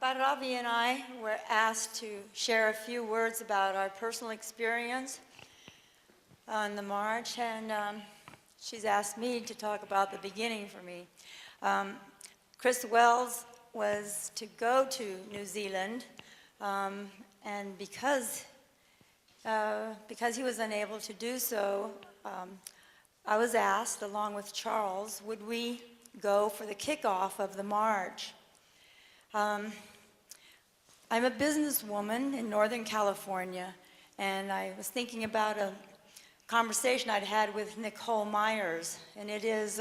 Bhairavi and I were asked to share a few words about our personal experience on the march, and she's asked me to talk about the beginning for me. Chris Wells was to go to New Zealand, and because he was unable to do so, I was asked, along with Charles, would we go for the kickoff of the march. I'm a businesswoman in Northern California, and I was thinking about a conversation I'd had with Nicole Myers, and it is,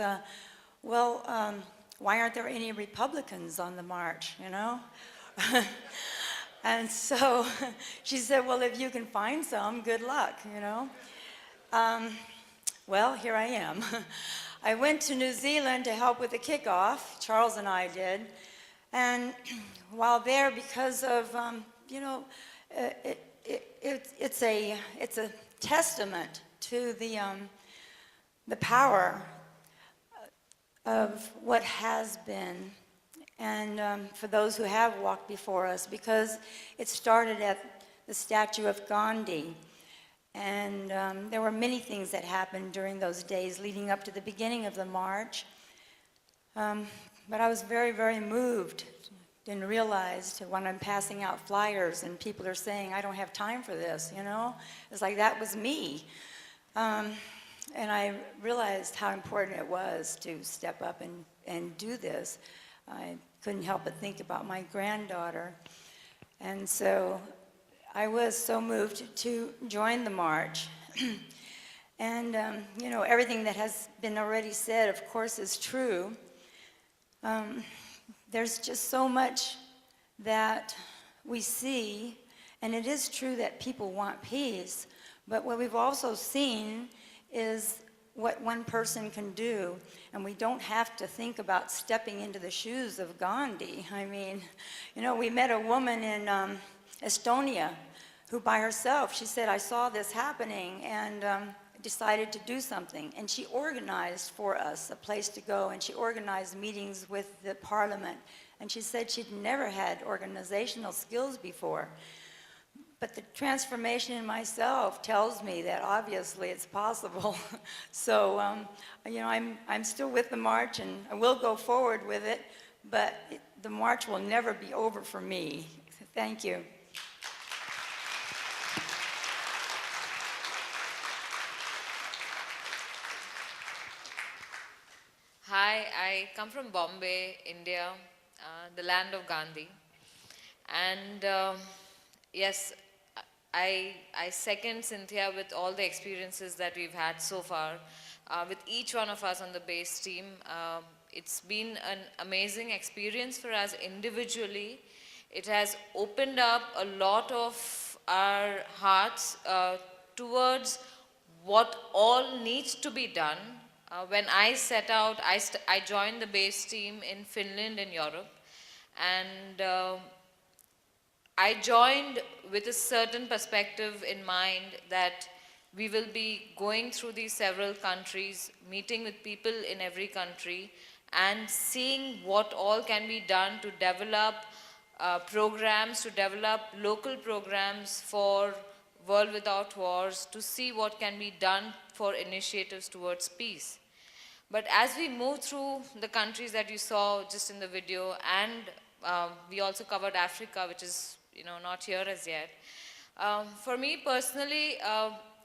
why aren't there any Republicans on the march, you know? And so she said, well, if you can find some, good luck, you know? Well, here I am. I went to New Zealand to help with the kickoff, Charles and I did, and while there, because of, you know, it's a testament to the power of what has been, and for those who have walked before us, because it started at the statue of Gandhi. And there were many things that happened during those days leading up to the beginning of the march. But I was very, very moved and realized when I'm passing out flyers and people are saying, I don't have time for this, you know? It's like that was me. And I realized how important it was to step up and do this. I couldn't help but think about my granddaughter. And so I was so moved to join the march. And, you know, everything that has been already said, of course, is true. There's just so much that we see, and it is true that people want peace, but what we've also seen is what one person can do, and we don't have to think about stepping into the shoes of Gandhi. I mean, you know, we met a woman in Estonia, who by herself, she said, I saw this happening and decided to do something. And she organized for us a place to go, and she organized meetings with the parliament. And she said she'd never had organizational skills before. But the transformation in myself tells me that obviously it's possible. So, you know, I'm still with the march, and I will go forward with it, but the march will never be over for me. Thank you. Hi, I come from Bombay, India, the land of Gandhi. And yes, I second Cynthia with all the experiences that we've had so far. With each one of us on the base team, it's been an amazing experience for us individually. It has opened up a lot of our hearts towards what all needs to be done. When I set out, I joined the base team in Finland in Europe, and I joined with a certain perspective in mind that we will be going through these several countries, meeting with people in every country, and seeing what all can be done to develop programs, to develop local programs for World Without Wars, to see what can be done for initiatives towards peace. But as we move through the countries that you saw just in the video, and we also covered Africa, which is, you know, not here as yet. For me personally,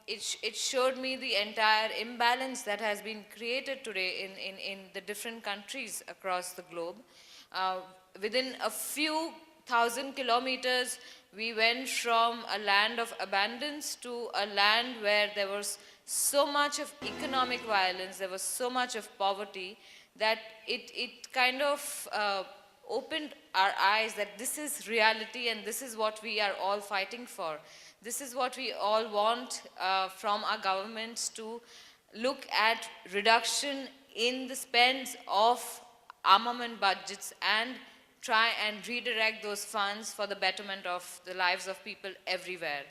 it showed me the entire imbalance that has been created today in the different countries across the globe. Within a few thousand kilometers, we went from a land of abundance to a land where there was so much of economic violence, there was so much of poverty, that it kind of opened our eyes that this is reality and this is what we are all fighting for. This is what we all want from our governments, to look at reduction in the spends of armament budgets and try and redirect those funds for the betterment of the lives of people everywhere.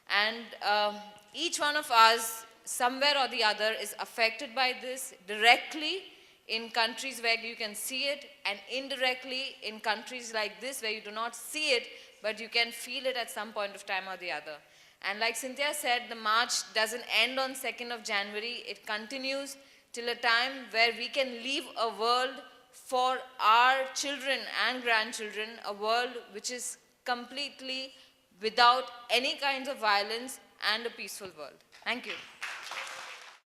And each one of us, somewhere or the other, is affected by this directly in countries where you can see it, and indirectly in countries like this where you do not see it, but you can feel it at some point of time or the other. And like Synthia said, the march doesn't end on 2nd of January. It continues till a time where we can leave a world for our children and grandchildren, a world which is completely without any kinds of violence and a peaceful world. Thank you.